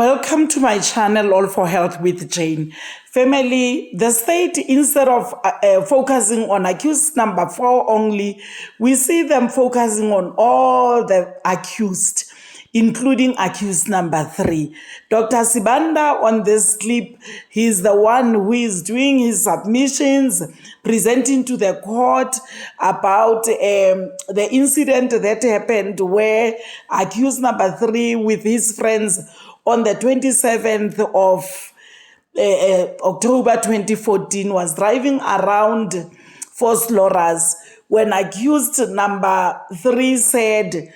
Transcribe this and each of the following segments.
Welcome to my channel, All for Health with Jane. Family, the state, instead of focusing on accused number 4 only, we see them focusing on all the accused, including accused number 3. Dr. Sibanda on this clip, he's the one who is doing his submissions, presenting to the court about the incident that happened where accused number 3 with his friends on the 27th of October 2014 was driving around Fort Loras when accused number 3 said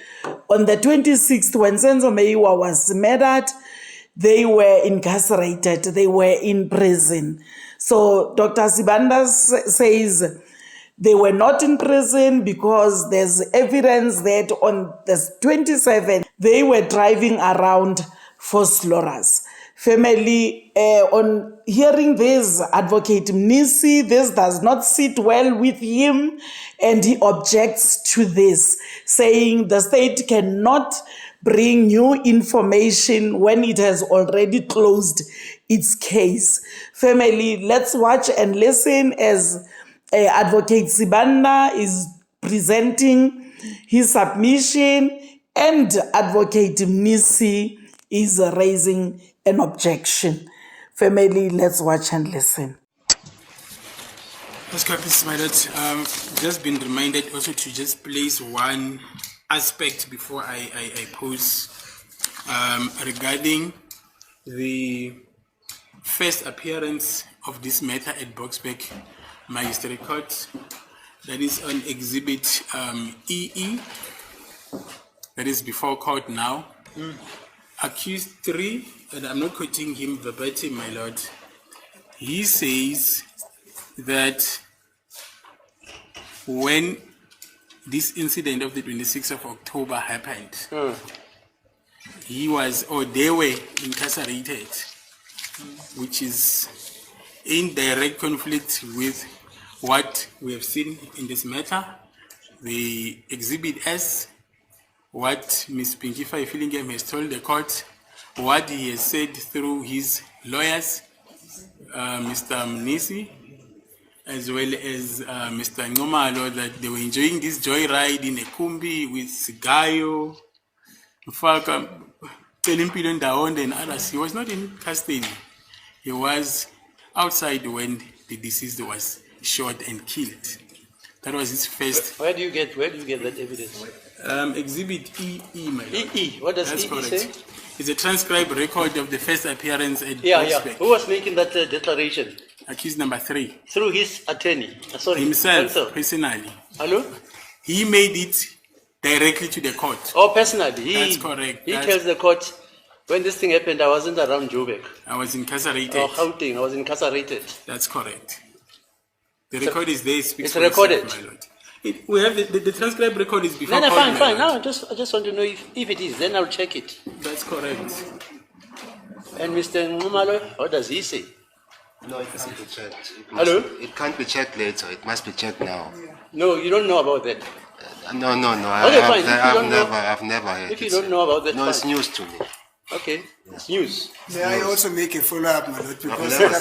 on the 26th, when Senzo Meyiwa was murdered, they were incarcerated, they were in prison. So Dr. Sibanda says they were not in prison because there's evidence that on the 27th, they were driving around Fort Loras. Family, on hearing this, Advocate Mnisi, this does not sit well with him, and he objects to this, saying the state cannot bring new information when it has already closed its case. Family, let's watch and listen as Advocate Sibanda is presenting his submission and Advocate Mnisi is raising an objection. Family, let's watch and listen. Oscar, please, my lord, just been reminded also to just place one aspect before I pose regarding the first appearance of this matter at Boksburg Magistrate Court, that is on Exhibit EE, that is before court now. Accused 3, and I'm not quoting him verbatim, my lord, he says that when this incident of the 26th of October happened, he was, or they were incarcerated, which is in direct conflict with what we have seen in this matter. The Exhibit S, what Ms. Pinkifa Fillingham has told the court, what he has said through his lawyers, Mr. Mnisi, as well as Mr. Ngomalo, that they were enjoying this joyride in a Kumbi with Sigayo, Mfaka, Telimpilo and others. He was not in custody. He was outside when the deceased was shot and killed. That was his first. Where do you get that evidence? Exhibit EE, my lord. EE. What does That's EE correct. say? It's a transcribed record of the first appearance at Yeah. Boksburg. Who was making that declaration? Accused number 3. Through his attorney. Sorry. Himself, counsel. personally. Hello? He made it directly to the court. Oh, personally. That's correct. He tells the court, when this thing happened, I wasn't around Joburg. I was incarcerated. Or Gauteng, I was incarcerated. That's correct. The record is there. It's recorded. Itself, my lord. We have the transcribed record is before No, court, fine. my Now, lord. I just want to know if it is. Then I'll check it. That's correct. And Mr. Ngumalo, what does he say? No, it can't be checked. Hello? It can't be checked later. It must be checked now. No, you don't know about that. No. Okay, fine. If you don't know- I've never heard. If you it. don't know about that, No, it's fine. news to me. Okay, it's news. May I also make a follow-up, my lord, because never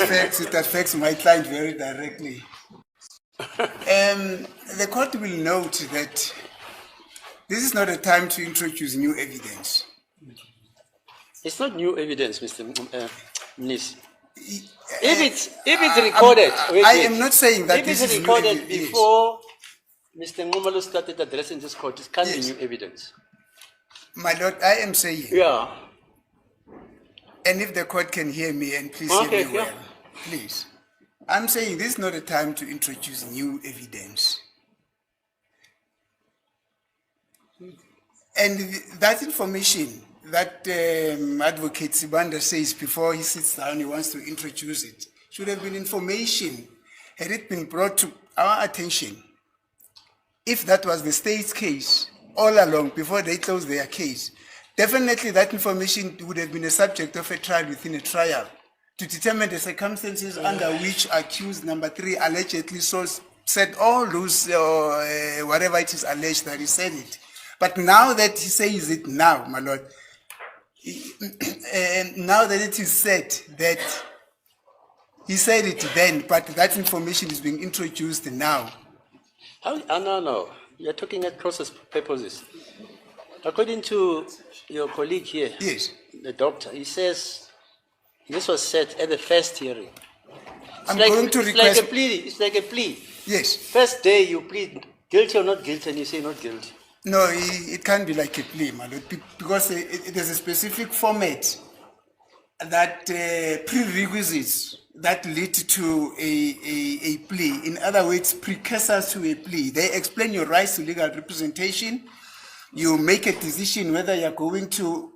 it affects my client very directly. The court will note that this is not a time to introduce new evidence. It's not new evidence, Mr. Mnisi. If it's recorded, I am not saying that if this it's is new recorded evidence. before Mr. Ngumalo started addressing this court, it can't be new evidence. My lord, I am saying, Yeah. and if the court can hear me, and please Okay, hear me well, yeah. please. I'm saying this is not a time to introduce new evidence. And that information that Advocate Sibanda says before he sits down, he wants to introduce it, should have been information had it been brought to our attention. If that was the state's case all along before they closed their case, definitely that information would have been a subject of a trial within a trial to determine the circumstances under which accused number 3 allegedly said all those, whatever it is alleged that he said it. But now that he says it now, my lord, And now that it is said that he said it then, but that information is being introduced now. How, no. You're talking at cross purposes. According to your colleague here, Yes. the doctor, he says this was said at the first hearing. I'm going to it's request. like a plea. It's like a plea. Yes. First day you plead guilty or not guilty, and you say not guilty. No, it can't be like a plea, my lord, because there's a specific format that prerequisites that lead to a plea. In other words, precursors to a plea. They explain your rights to legal representation. You make a decision whether you're going to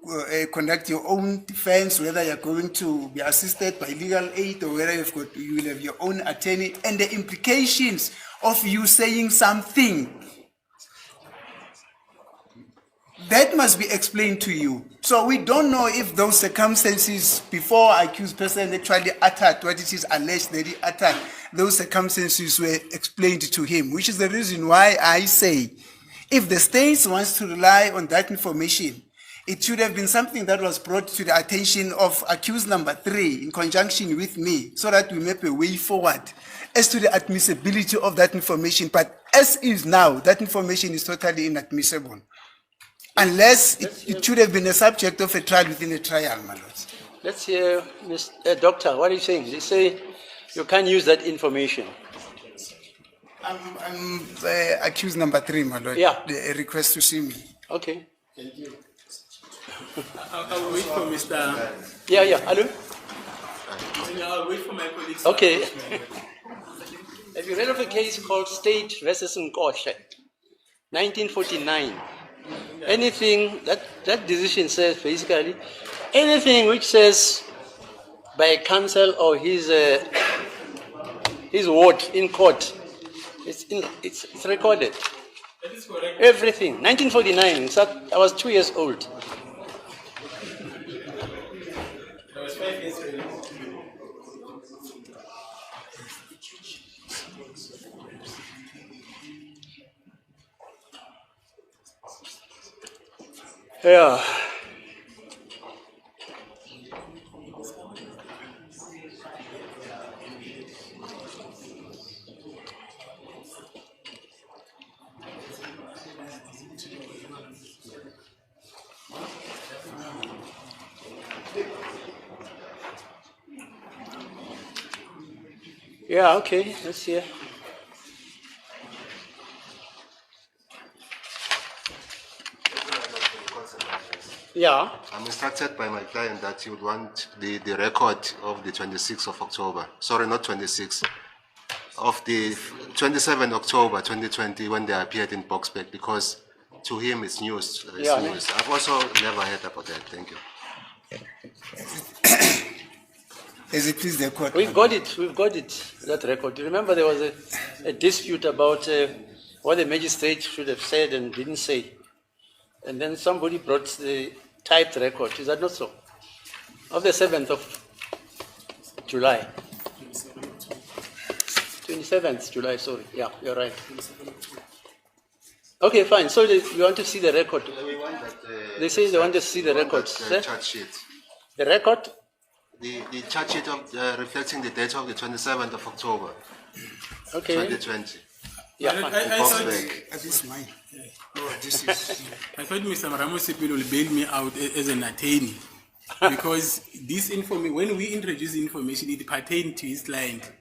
conduct your own defense, whether you're going to be assisted by legal aid, or whether you will have your own attorney, and the implications of you saying something. That must be explained to you. So we don't know if those circumstances before accused person actually uttered what it is alleged that he uttered, those circumstances were explained to him, which is the reason why I say, if the state wants to rely on that information, it should have been something that was brought to the attention of accused number 3 in conjunction with me, so that we map a way forward as to the admissibility of that information. But as is now, that information is totally inadmissible. Unless it should have been a subject of a trial within a trial, my lord. Let's hear, Doctor, what are you saying? They say you can't use that information. I'm accused number 3, my lord. Yeah. A request to see me. Okay. I'll wait for Mr. Yeah. Hello? I'll wait for my colleagues. Okay. Have you read of a case called State versus Nkoshe, 1949? Anything that decision says, basically, anything which says by counsel or his word in court, it's recorded. That is correct. Everything. 1949. So I was 2 years old. I was 5 years old. Yeah. Yeah, okay, let's hear. Yeah. I'm instructed by my client that he would want the record of the 26th of October. Sorry, not 26. Of the 27 October 2020 when they appeared in Boxback, because to him it's news. Yeah. News. I've also never heard about that. Thank you. As it please the court. We've got it, that record. You remember there was a dispute about what the magistrate should have said and didn't say. And then somebody brought the typed record. Is that not so? Of the 7th of July. 27th July, sorry. Yeah, you're right. Okay, fine. So you want to see the record? They say they want to see the records. The charge sheet. The record? The charge sheet of reflecting the date of the 27th of October, Okay. 2020. Yeah, I fine. thought, This is mine. Oh, this is. I thought Mr. Maramusipil will bail me out as an attorney because this information, when we introduced the information, it pertained to his client.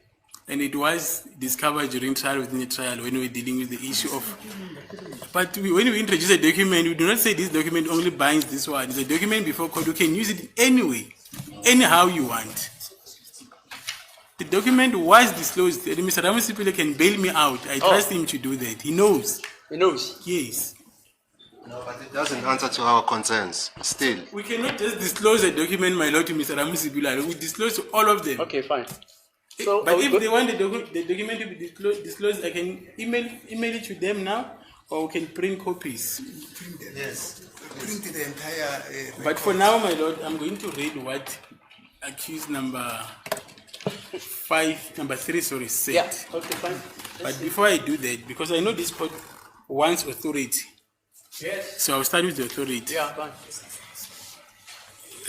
And it was discovered during trial within the trial when we were dealing with the issue of. But when we introduce a document, we do not say this document only binds this one. It's a document before court. You can use it anyway, anyhow you want. The document was disclosed. Mr. Ramusipile can bail me out. I trust him to do that. He knows. He knows. Yes. No, but it doesn't answer to our concerns. Still. We cannot just disclose a document, my lord, to Mr. Ramusipile. We disclose to all of them. Okay, fine. So, But if they want the document to be disclosed, I can email it to them now, or we can print copies. Yes. Print the entire. But for now, my lord, I'm going to read what accused number 3, said. yeah, okay, fine. But before I do that, because I know this court wants authority, Yes. so I'll start with the authority. Yeah, fine.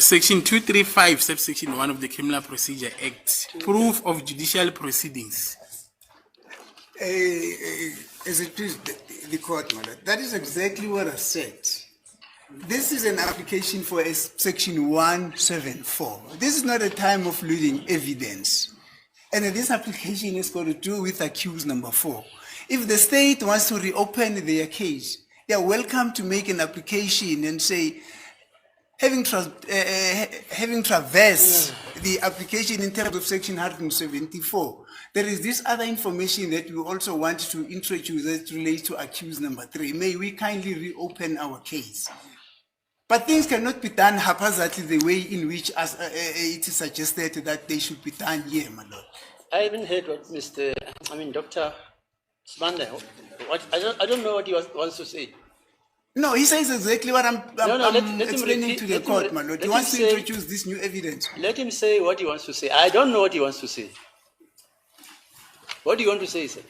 Section 235, subsection 1 of the Criminal Procedure Act, proof of judicial proceedings. As it is the court, my lord, that is exactly what I said. This is an application for a section 174. This is not a time of losing evidence. And this application is got to do with accused number 4. If the state wants to reopen their case, they are welcome to make an application and say, having traversed the application in terms of section 174, there is this other information that we also want to introduce that relates to accused number 3. May we kindly reopen our case? But things cannot be done haphazardly the way in which it is suggested that they should be done here, my lord. I haven't heard what Dr. Sibanda, I don't know what he wants to say. No, he says exactly what I'm let him explaining repeat- to the let him court, re- my lord. let He him wants to say- introduce this new evidence. Let him say what he wants to say. I don't know what he wants to say. What do you want to say, sir?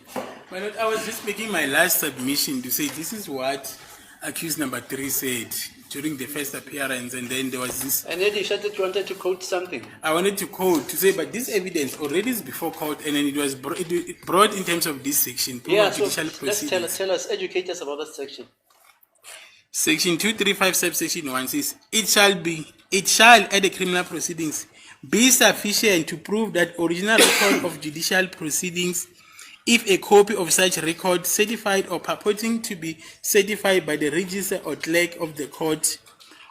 My lord, I was just making my last submission to say this is what accused number 3 said during the first appearance, and then there was this. And then you said that you wanted to quote something. I wanted to quote to say, but this evidence already is before court, and then it was brought in terms of this section, proof Yeah, of so judicial let's proceedings. tell us, educate us about that section. Section 235, subsection 1 says, it shall at the criminal proceedings be sufficient to prove that original record of judicial proceedings, if a copy of such record certified or purporting to be certified by the registrar or clerk of the court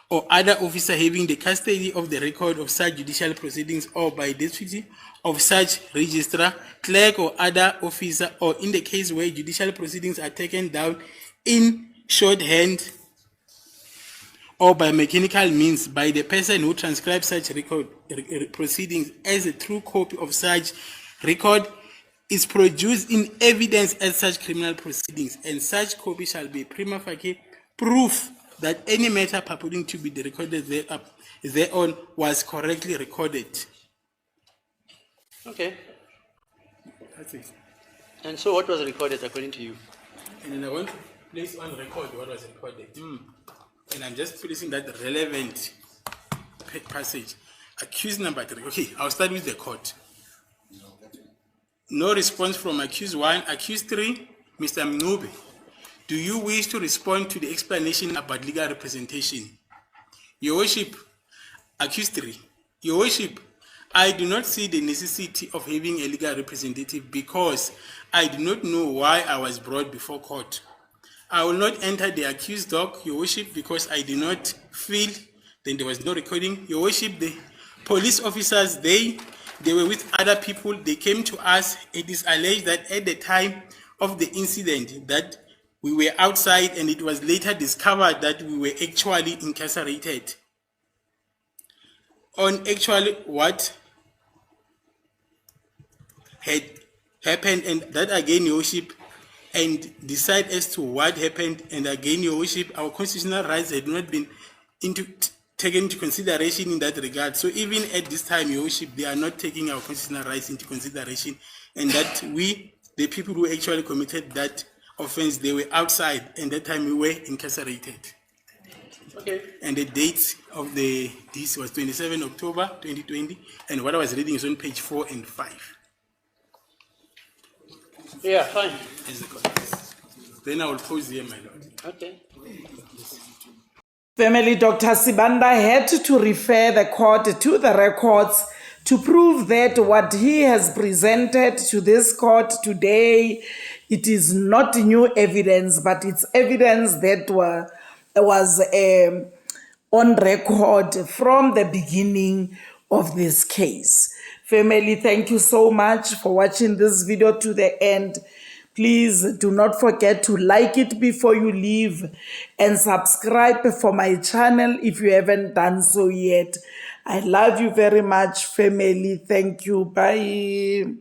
or other officer having the custody of the record of such judicial proceedings, or by deputy of such registrar, clerk or other officer, or in the case where judicial proceedings are taken down in shorthand or by mechanical means by the person who transcribes such record proceedings, as a true copy of such record is produced in evidence as such criminal proceedings, and such copy shall be prima facie proof that any matter purporting to be recorded thereon was correctly recorded. Okay. That's it. And so what was recorded according to you? And then I want to place on record what was recorded. And I'm just placing that relevant passage. Accused number 3. Okay, I'll start with the court. No response from accused 1. Accused 3, Mr. Mnube, do you wish to respond to the explanation about legal representation? Your Worship, accused 3. Your Worship, I do not see the necessity of having a legal representative because I do not know why I was brought before court. I will not enter the accused dock, Your Worship, because I do not feel. Then there was no recording. Your Worship, the police officers, they were with other people. They came to us. It is alleged that at the time of the incident that we were outside, and it was later discovered that we were actually incarcerated. On actually what had happened, and that again, Your Worship, and decide as to what happened. And again, Your Worship, our constitutional rights had not been taken into consideration in that regard. So even at this time, Your Worship, they are not taking our constitutional rights into consideration, and that we, the people who actually committed that offense, they were outside, and that time we were incarcerated. Okay. And the date of this was 27 October 2020, and what I was reading is on page 4 and 5. Yeah, fine. As the court is. Then I will pause here, my lord. Okay. Family, Dr. Sibanda had to refer the court to the records to prove that what he has presented to this court today, it is not new evidence, but it's evidence that was on record from the beginning of this case. Family, thank you so much for watching this video to the end. Please do not forget to like it before you leave and subscribe for my channel if you haven't done so yet. I love you very much, family. Thank you. Bye.